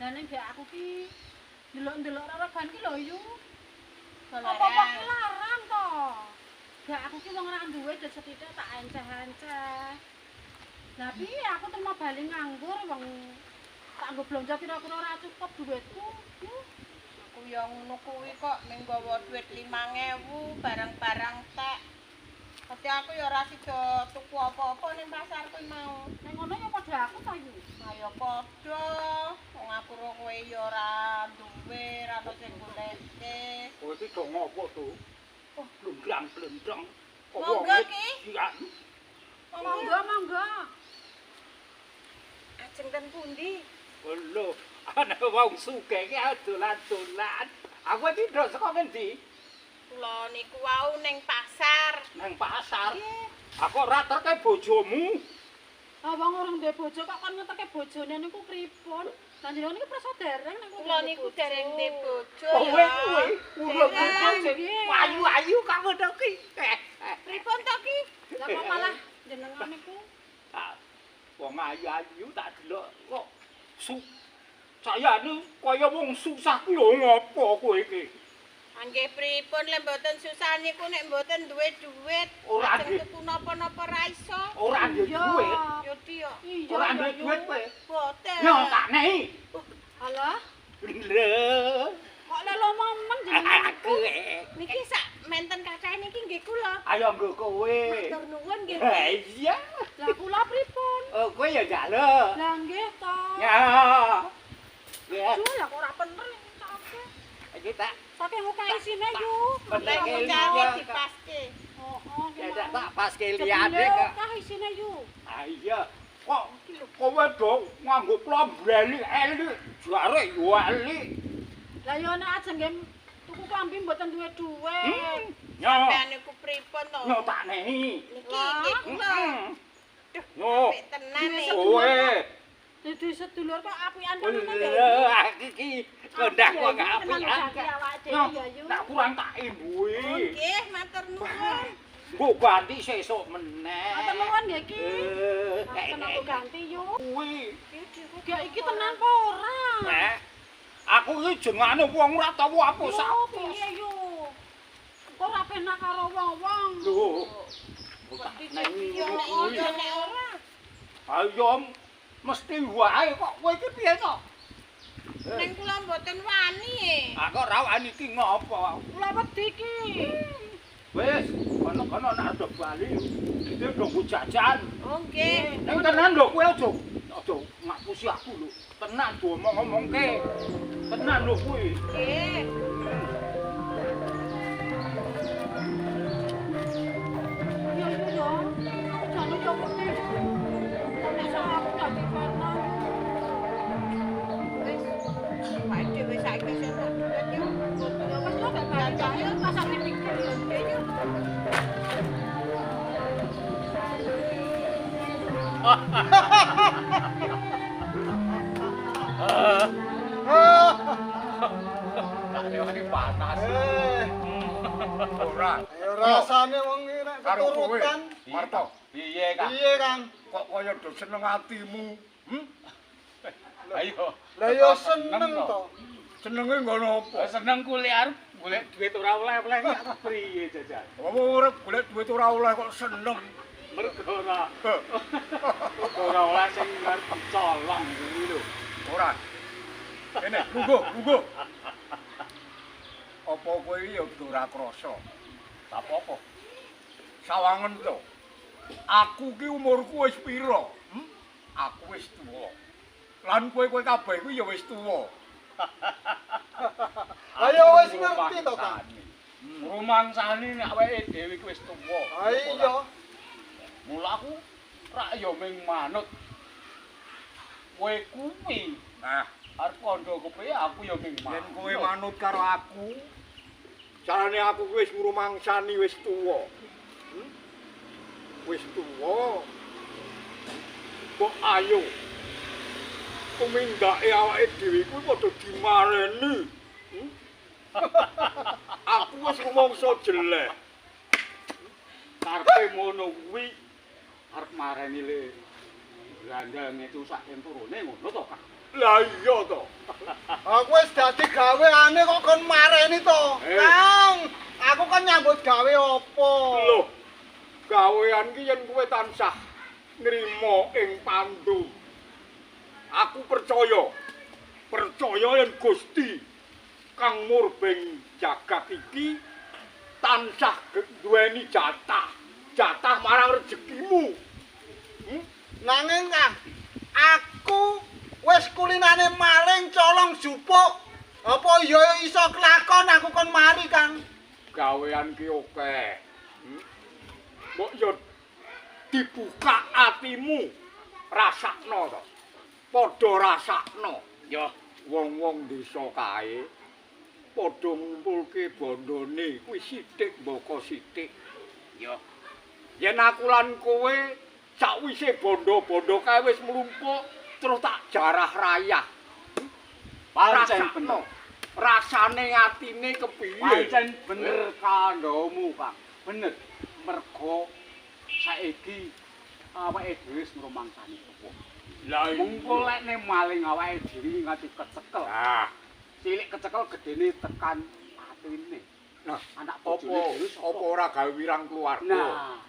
Lah ning gek aku ki ndelok-ndelok regan ki lho yu. Larang. Apa-apa ki larang to. Gek aku ki wong ora duwe duit sethithik tak enceh-enceh. Lah piye aku temu bali nganggur wong tak nggo blonjo kira-kira ora cukup duitku. Aku ya ngono kuwi kok ning nggawa duit 5.000 barang-barang tek. Dadi aku ya ora sida tuku apa-apa ning pasar kuwi mau. Ning ngono ya padha aku ta yu. Nah ya padha. Wong aku karo kowe ya ora duwe, ora ono sing goleke. Kowe iki do ngopo to? Oh, blendang-blendang. Monggo ki. Monggo monggo. Ajeng ten pundi? Lho, ana wong sugih ki dolan-dolan. Aku iki ndok saka ngendi? Kula niku wau ning pasar. Nang pasar. Nggih. Aku ora terke bojomu. Ah wong urung duwe bojo kok kon ngeteke bojone niku pripun? Lah jenengan niku prasa dereng niku. Kula niku dereng duwe bojo Kowe ya. kuwi urung bojo sing Nggih. ayu-ayu kok ngono ki. Pripun to ki? Lah kok malah jenengan niku Wong ayu-ayu tak delok kok sayane kaya wong susah ki lho ngopo kowe iki? Nggih pripun lek mboten susah niku nek mboten duwe duit. Ora Ajeng nggih. tuku napa-napa ra iso. Ora ndek Iya. duit. Yo dia. Iya. Ora ya, ndek Yu. duit kowe. Boten. Yo tak nehi. Halah, Lho. kok lelo momen jenengan Aku Niki sak menten kacahe niki nggih kula. ayo nggo kowe. Matur nuwun nggih. Ha iya. Lah kula pripun? Oh, kowe ya njaluk. Lah nggih to. Ya. Ya, Duh, lah kok ora bener iki cake. iki tak Saking muka isine yu. Bener Lek Kelly, cawe ya. dipaske. Oh, ya gimana? tak pas ke Cepile liyane kok. kah isine yu. Ah iya. Kok kowe dong nganggo plombeli elik, jare yo elik. Lah yo nek ajeng nggih tuku klambi mboten duwe duit. Yo, Sampeyan niku pripun to? yo tak nehi. Niki nggih kula. Yo, Apik tenan nih. kowe. Dadi sedulur kok apian kan Lho, ngono aku iki kondak kok gak apian. awake Yo, dhewe ya yu. tak kurang tak Oh, imbui. nggih, matur nuwun. Mbok ganti sesuk meneh. Matur nuwun nggih iki. Eh, Matur aku ganti yu. kuwi. Gak iki tenan apa ora? Nek aku iki jengane wong ora tau apa Yo, sak. piye yu? Kok ora penak karo wong-wong. Lho. Tak Yo nehi nek kuwi. iya nek ora. Ayo mesti wae kok kowe iki piye to? Ning kula mboten wani. Aku ora wani iki ngopo. Kula wedi iki. Wis, kono-kono nek ada bali, iki ndongku jajan. Oh, nggih. Ning tenan lho kowe aja ngapusi aku lho. Tenan ngomong-ngomongke. Tenan lho kuwi. Nggih. Yo yo yo. Jane yo wedi. Nek aku dadi penak. Wis. Wae dhewe saiki sing tak duit yo. Ya wis kok gak bali ya pas dipikir yo. Nggih yo. Ini panas. Ora. Ya rasane wong iki nek Karo kowe. keturutan. Marto, piye Kang? Piye, Kang? Kok kaya do seneng atimu? Ayo. Lah ya seneng to. Senenge ngono apa? Seneng kuliah golek duit ora oleh-oleh kok priye jajan? Apa urip golek duit ora oleh kok seneng? Mergo ora oleh sing arep colong kuwi lho. Ora. Kene guguh. Apa kowe iki ya ora krasa? Apa-apa. Sawangen to. Aku ki umurku wis pira? Aku wis tuwa. Lan kowe kabeh kuwi ya wis tuwa. Lah ya wis ngerti to, Kang. Rumangsane nek awake dhewe iki wis tuwa. Ha iya. Mula aku rak ya ming manut. Kowe kuwi. Nah, arep kandha kepiye aku ya ming manut. Yen kowe manut karo aku, carane aku wis ngrumangsani wis tuwa. Wis tuwa. Kok ayo. Tumindake awake dhewe kuwi padha dimareni. Aku wis rumangsa jelek. Karepe ngono kuwi arep mareni le. Gandang itu sak enturune ngono to, Kak. Lah iya to. Aku wis dadi gaweane kok kon mareni to. Kang, aku kan nyambut gawe apa? Lho, gawean ki yen kowe tansah nrimo ing pandu. Aku percaya yen Gusti Kang Murbeng jagat iki tansah duweni jatah marang rezekimu. Nanging Kang, aku wis kulinane maling colong jupuk. Apa ya iso kelakon aku kon mari, Kang? Gawean ki akeh. Mbok yo dibuka atimu, rasakno to. Padha rasakno. Ya, wong-wong desa kae padha ngumpulke bondone kuwi sithik mboko sithik. Ya. Yen aku lan kowe sakwise bondo-bondo kae wis mlumpuk terus tak jarah rayah. Pancen bener. Rasane atine kepiye? Pancen bener kandhamu, Pak. Bener. Mergo saiki awake dhewe wis ngrumangsani apa. Lah mengko lek nek maling awake dhewe ngati kecekel. Nah, cilik kecekel gedene tekan atine. Nah, anak bojone apa ora gawe wirang keluarga. Nah,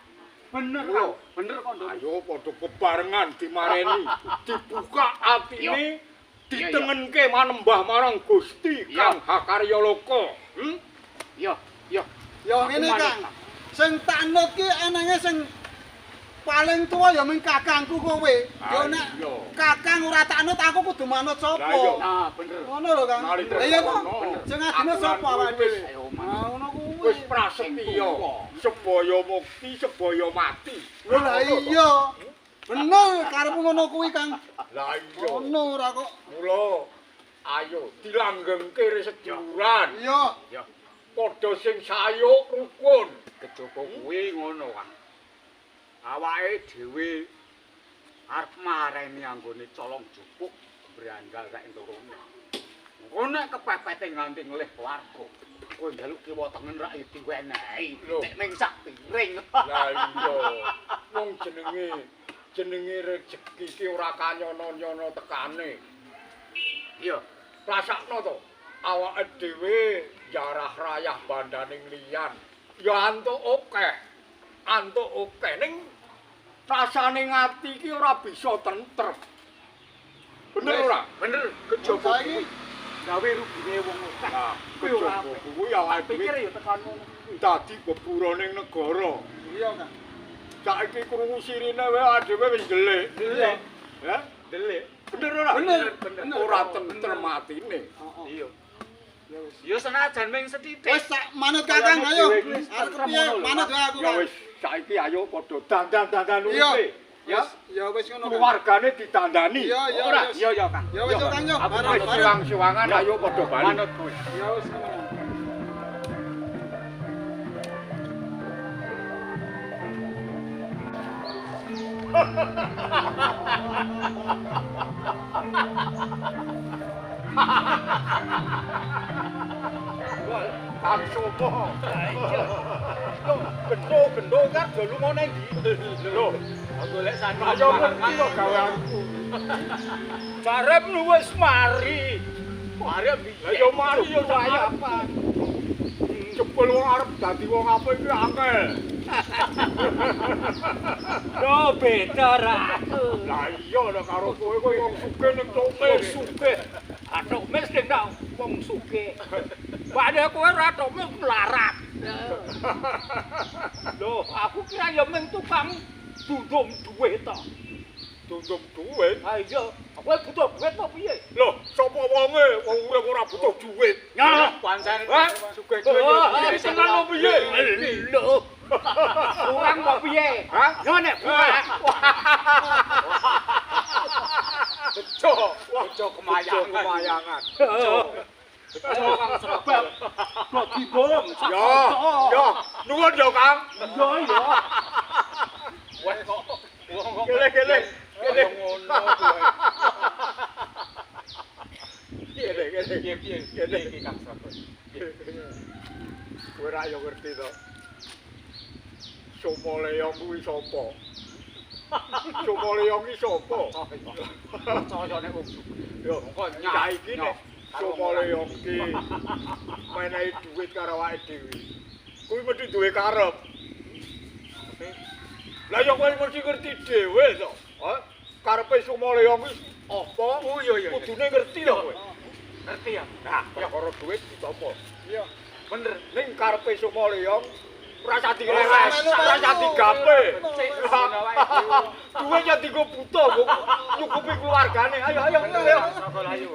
bener kok. Bener kok. Ayo padha bebarengan dimareni, dibuka atine, ditengenke manembah marang Gusti Kang Hakarya Loka. Iya, iya. Ya ngene, Kang. Sing tak nut ki enenge sing paling tuwa ya mung kakangku kowe. Ya nek kakang ora tak nut aku kudu manut sapa? Nah, bener. Ngono lho, Kang. Lah iya kok. Sing adine sapa awake dhewe? Ngono kuwi. Wis prasetya, sebaya mukti, sebaya mati. Lho lah iya. Bener karepmu ngono kuwi, Kang. Lah iya. Ngono ora kok. Mula ayo dilanggengke resejuran. Iya. Ya. Padha sing sayuk rukun. Kejaba kuwi ngono, Kang. Awake dhewe arep mareni anggone colong jupuk brandal sak enturune. Engko nek kepepete nganti nglih keluarga, kowe njaluk kiwa tengen rak diwenehi. Nek ning sak piring. Lah iya. Wong jenenge rejeki ki ora kanyono-nyono tekane. Iya, rasakno to. Awake dhewe jarah rayah bandaning liyan. Ya antuk akeh. Antuk akeh ning rasane ngati iki ora bisa tentrem. Bener ora? Bener. Kejaba iki gawe rugine wong akeh. Nah, kuwi ora kuwi awake pikir ya tekan ngono kuwi. Dadi beburoning negara. Iya, Kang. Saiki krungu sirine wae dhewe wis delik. Delik. Hah? Delik. Bener ora? Bener. Ora tentrem atine. Iya. Ya senajan ming sethithik. Wis sak manut kakang ayo. Arep piye manut wae aku, Ya Kang. wis saiki ayo padha dandan-dandan Iya. urip. Ya, Ya wis ngono, Kang. keluargane ditandani. Iya, iya. Ora? wis. Iya ya, Kang. Ya wis Kang yo. Aku Bareng, wis bareng. siwang-siwangan ayo padha bali. Manut kowe. Ya wis ngono. Kang sopo? Gendho kan do lunga nang ndi? Lho, Golek sandung. ayo ngerti kok gaweanku. Jarep lu wis mari. Mari piye? Lah yo mari yo saya apa? Jebul wong arep dadi wong apik iki angel. Yo beda ra. Lah iya lho karo kowe wong sugih ning Tomis sugih. Atuk mes ning nang wong sugih. Padahal kowe ora Tomis melarat. Loh, aku kira ya mung tukang dundum duit to. Dundum duit. Ha iya, kowe butuh duit apa piye? Lho, sapa wonge? Wong urip ora butuh duit. Ya, pancen Hah? sugih Oh, dhewe. Tenan opo piye? Lho. Kurang apa piye? Hah? Yo nek kurang. Bejo, bejo kemayangan. Bejo kang sebab dadi bom. Yo, nuwun yo Kang. Yo yo. Wes kok wong kok kele-kele. Kele ngono kuwi. Kele iki Kang Sabet. Kowe ra yo ngerti to. Somole yo kuwi sapa? Sumaleo ki sapa? Cocone wong suke. Yo, cah iki nek Sumaleo ki menehi duit karo awake dhewe. Kuwi mesti duwe karep. Lah yo kowe mesti ngerti dhewe to. Hah? Karepe Sumaleo ki apa? Oh iya. Kudune ngerti lho kowe. Ngerti ya? Nah, ya karo duit ditampa. Iya. Bener, ning karepe Sumaleo ora usah dileres, ora usah digape. Duwe ya dienggo buta, kok nyukupi keluargane. Ayo. Saka layu.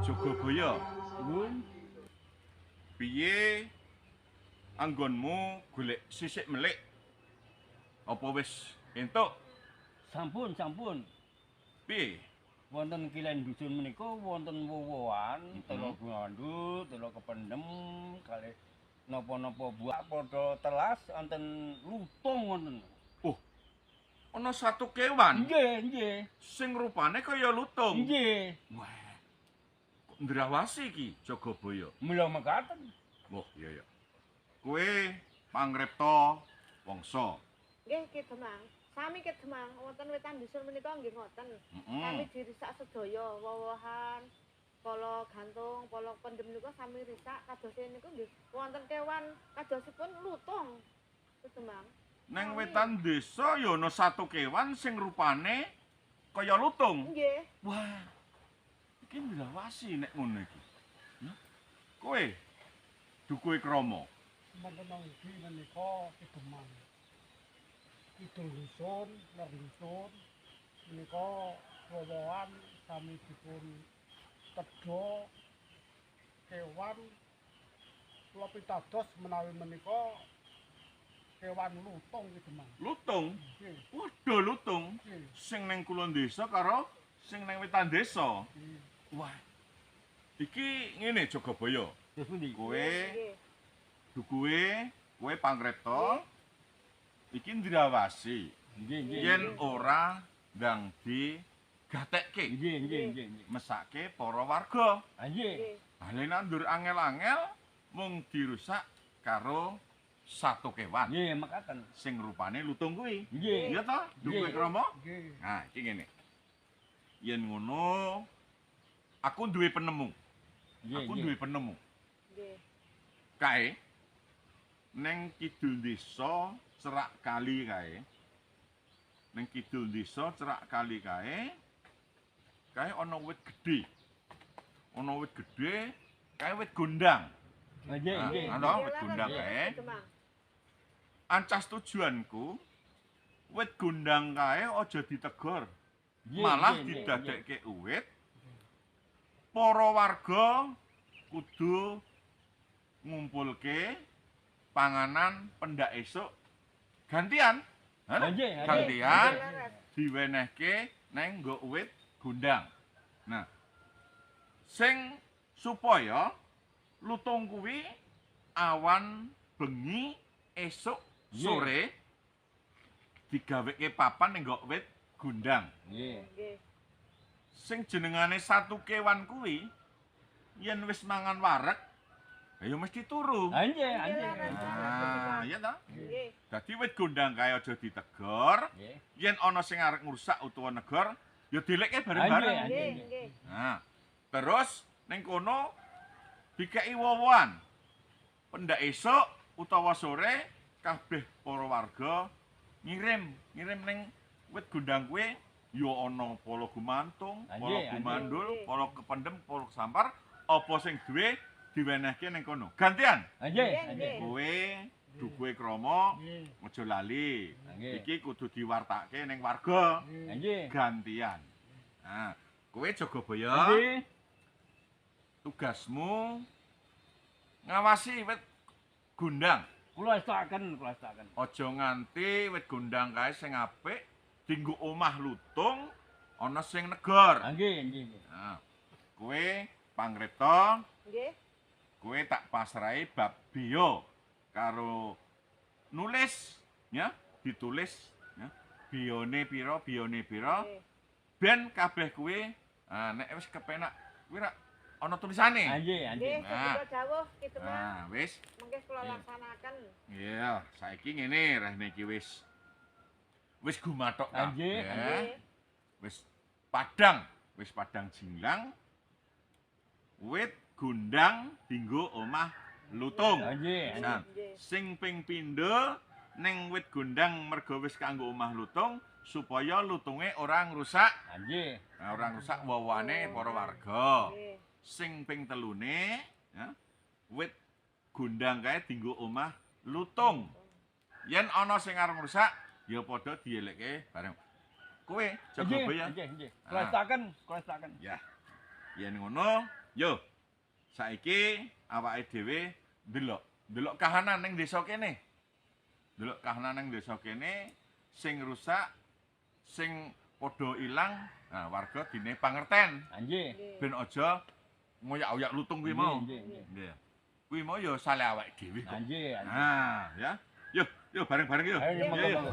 Jogobaya, piye anggonmu golek sisik melik? Apa wis entuk? Sampun. Piye? Wonten kilen dusun menika wonten wowohan, tela gandut, tela kependem, kalih napa-napa buah padha telas wonten lutung wonten. Ana satu kewan Nggih. sing rupane kaya lutung. Nggih. Wah. Kok ndrawasi iki Jogobaya? Mula mekaten. Wah, iya. Kowe pangripta wangsa. Nggih, Ki Demang. Sami Ki Demang, wonten wetan dusun menika nggih ngoten. Sami dirisak sedaya wowohan, pala gantung, pala pendem niku sami risak kados niku nggih wonten kewan kadosipun lutung. Ki Demang. Neng wetan desa ya ana satu kewan sing rupane kaya lutung. Nggih. Wah. Iki ndrawasi nek ngono iki. Kowe dukuhe krama. Mentenang iki menika Kidemang. Kidul dusun, ler dusun menika wowohan sami dipun tedha kewan kula pitados menawi menika kewan lutung Kidemang. Lutung? Nggih. Waduh lutung. Nggih. Sing neng kulon desa karo sing neng wetan desa. Nggih. Wah. Iki ngene Jogobaya. Terus pundi? Kowe Nggih. dukuhe kowe pangripta iki ndrawasi. Nggih. Yen ora ndang digatekke. Nggih. Mesake para warga. Nggih. Hale nandur angel-angel mung dirusak karo satu kewan Nggih, mekaten. sing rupane lutung kuwi. Nggih. Iya ta? Dukuhe Nggih. krama? Nggih. Nah, iki ngene. Yen ngono aku duwe penemu. Aku duwe penemu. Nggih. Kae neng kidul desa cerak kali kae. Neng kidul desa cerak kali kae ana wit gedhe. Ana wit gedhe, kae wit gondang. Nggih, nggih. Ano, wit gundang kae. Demang. Ancas tujuanku wit gundang kae aja ditegor. Nggih, Malah nggih, nggih, didadekke uwit. Para warga kudu ngumpulke panganan pendak esuk gantian. Hah? Nggih, nggih. Gantian Leres. diwenehke neng nggo uwit gundang. Nah, sing supaya lutung kuwi awan bengi esuk Nggih. sore digaweke papan ning nggo wit gundang. Nggih. Nggih. Sing jenengane satu kewan kuwi yen wis mangan wareg ya mesti turu. Ah, nggih, Nggih, nggih. leres. Ah, iya ta? Nggih. Dadi wit gundang kae aja ditegor. Nggih. Yen ana sing arep ngrusak utawa negor, ya dilekke Ah, bareng-bareng. nggih. Nggih, nggih. Nah, terus ning kono dikeki wowoan. Pendak esuk utawa sore kabeh para warga ngirim ning wit gundang kuwi ya ana pala gumantung, pala Anjing, gumandul, anjing. pala kependem, pala sampar, apa sing duwe diwenehke ning kono. Gantian. Nggih, Nggih, nggih. Kowe dukuhe krama Nggih. aja lali. Nggih. Iki kudu diwartake ning warga. Nggih. Gantian. Nah, kowe jaga baya. Nggih. Tugasmu ngawasi wit gundang. Kula estaken, kula estaken. Aja nganti wit gundang kae sing apik dienggo omah lutung ana sing negor. Nggih, nggih. Nah, kowe pangripta, Nggih. kowe tak pasrahi bab biya karo nulis ya, ditulis ya. Biyane pira, biyane pira. Nggih. Ben kabeh kuwi nek wis kepenak kuwi rak ana tulisane. Nggih, nggih. Nggih, Nah. seputar dawuh ki Demang. Nah, wis. Mengke kula Nggih. laksanaken. Iya, saiki ngene rene iki wis gumathok Nggih, Nggih. Wis padang jinglang. Wit gundang dinggo omah lutung. Nggih, Nah, Nggih. sing ping pindho ning wit gundang mergo wis kanggo omah lutung supaya lutunge ora ngrusak. nggih. Nah, ora ngrusak wawane para warga. Nggih. Sing ping telune ya, wit gundang kae dienggo omah lutung. Yen ana sing arep ngrusak ya padha dielekke bareng. Kowe jaga Nggih, baya. nggih, nggih. Kula Ah. estaken, kula estaken. Ya. Yen ngono, yo. Saiki awake dhewe ndelok kahanan ning desa kene. Ndelok kahanan ning desa kene sing rusak, sing padha ilang, nah warga dine pangerten. Nggih. Nggih. Ben aja ngoyak-oyak lutung kuwi mau. Nggih, nggih. Nggih. Kuwi mau ya sale awake dhewe kok. Nggih, nggih. Nah, ya. Yo bareng-bareng yo. Ayo, Yo, monggo, yo. monggo.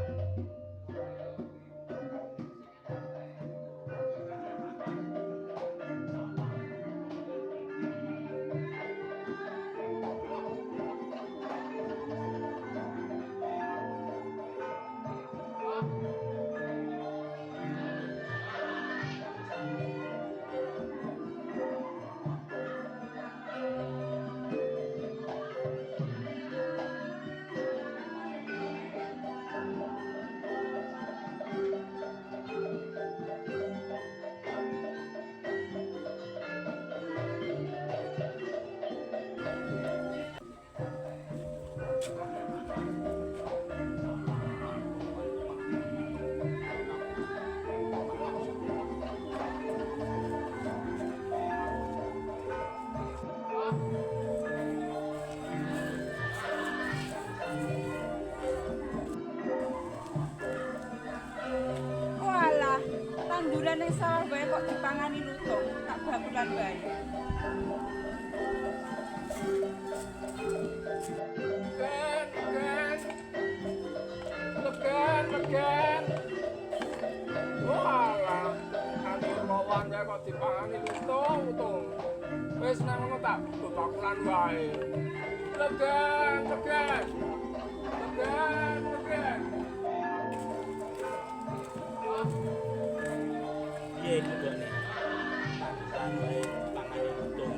Walah, tanduran yang sawah bae kok dipangani lutung, tak bakulan bae. Legen. Walah, ati rowan ya kok dipangani lutung. Wis nang ngono tak bakulan wae. Legen. Iya itu kok nih. Sampai pangannya lutung.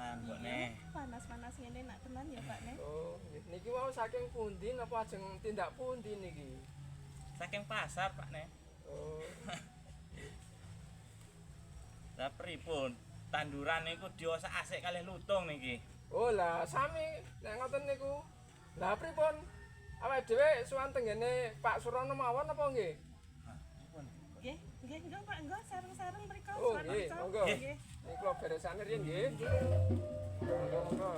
tenan kok nih. Panas-panas ngene nak tenan ya Pak nih. Oh, niki mau saking pundi napa ajeng tindak pundi niki? Saking pasar Pak nih. Oh. Lah pripun? Tanduran niku diosak asik kalih lutung niki. Oh lah sami nek ngoten niku. Lah pripun? Awake dhewe suwan tenggene Pak Surono mawon apa nggih? Nggih, enggak Pak, enggak sareng-sareng mriko. Oh nggih, monggo. Nggih. Niki kula beresane riyen nggih. Monggo monggo.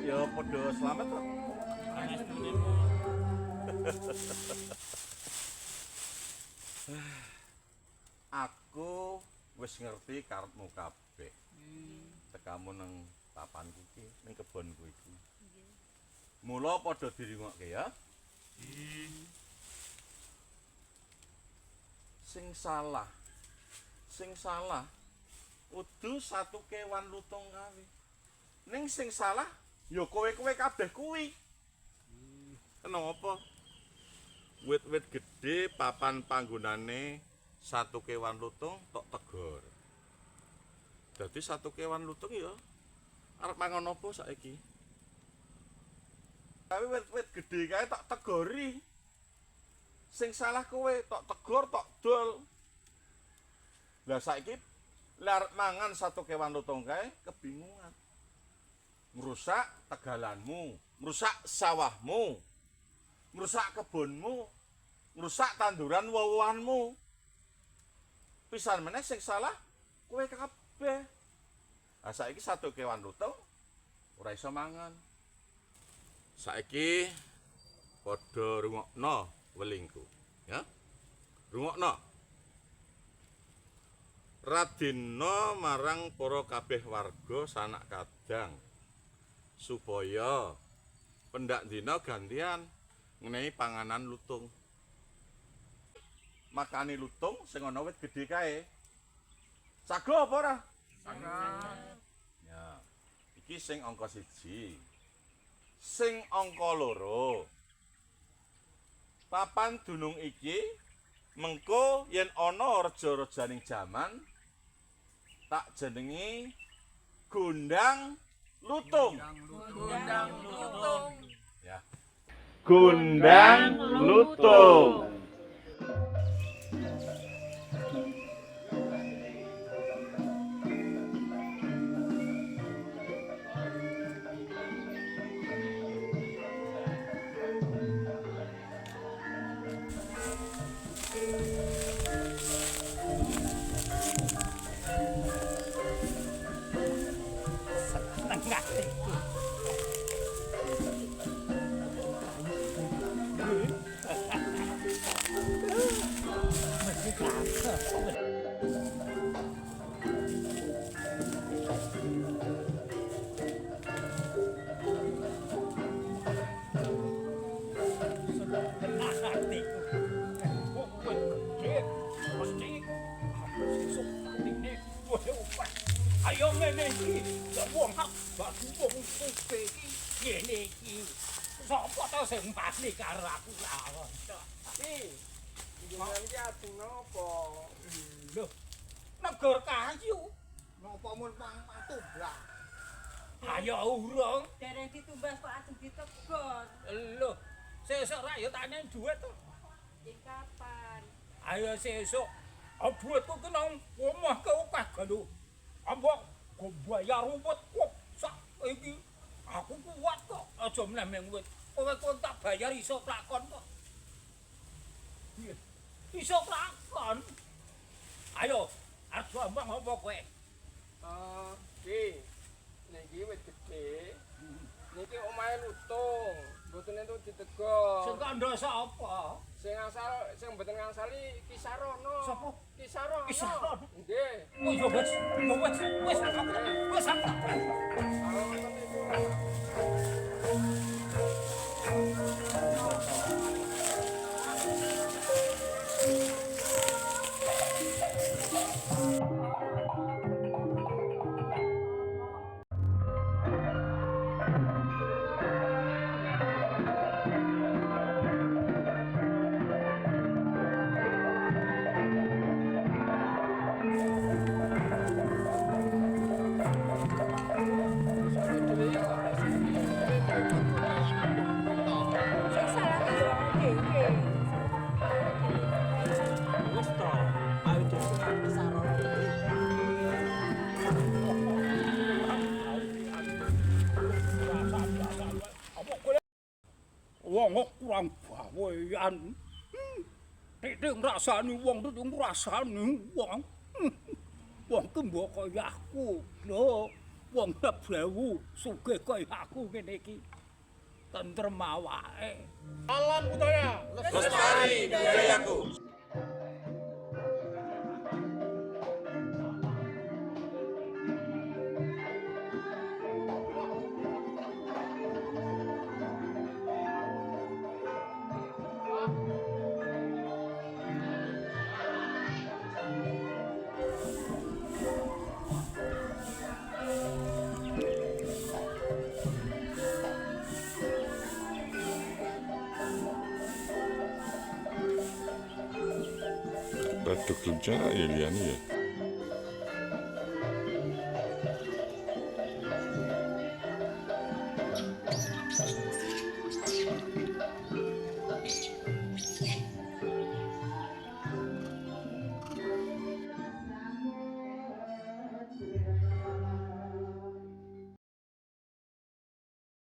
Ya padha slamet kok. Pangestune Aku wis ngerti karepmu kabeh. Tekamu nang papanku iki, ning kebonku iki. Mula padha dirungokke ya. Sing salah udu satu kewan lutung kae. Ning sing salah ya kowe-kowe kabeh kuwi. Kenapa? Wit-wit gedhe papan panggonane satu kewan lutung tok tegor. Dadi satu kewan lutung ya arep mangan apa saiki? Tapi wit-wit gedhe kae tak tegori. Sing salah kowe tok tegor tok dol. Lah saiki arep mangan satu kewan lutung kae kebingungan. Merusak tegalanmu, merusak sawahmu, merusak kebunmu, merusak tanduran wowohanmu. Pisan meneh sing salah kowe kabeh. Lah saiki satu kewan lutung ora iso mangan. Saiki padha rungokno welingku, ya. Rungokno. Radina marang para kabeh warga sanak kadang supaya pendak dina gantian ngenehi panganan lutung. Makani lutung sing ana wit gedhe kae. Sago apa ora? Sangat. Ya. Iki sing angka 1. Sing angka 2. Papan dunung iki mengko yen ana raja-rajaning jaman tak jenengi Gondang Lutung. Gondang lutung. Ya. Gondang Lutung. Ayo ngene iki, gak wong hak, gak wong iki ngene iki. Sapa to sing pasti karo aku lawon. Ki. Jenengan iki ajeng napa? Lho. Negor kayu. Napa mun pantublah? Ayo urung. Dereng ditumbas kok ajeng ditegur. Lho, sesuk ra ya tak nang dhuwit to. Ing kapan? Ayo sesuk. Dhuwitku ki nang omah ke akeh galo. Apa go bayar rumput kok sak iki. Aku kuat kok. Aja meneh wit. Kowe kok tak bayar iso lakon kok. Iya. Iso lakon. Ayo, arep ngomong apa kowe? Ki. Niki wit gedhe. Niki omahe lutung. Mboten entuk ditegok. Sing kandha sapa? Sing mboten ngangsali Ki Sarono. Sapa? Ki Sarono. Ki Sarono. Nggih. Oh ya wis. Wis. Wis. Sing salah ki yo dhewe. Wis to. Ayo dhewe Sarono. Wong kurang gawean. Titik ngrasani wong titik ngrasani wong. Wong ki mbok kaya aku. Lho, wong nebrewu sugih kaya aku ngene iki. Tentrem awake. Alam budaya. Lestari budayaku. Rada kencang ya liyane ya.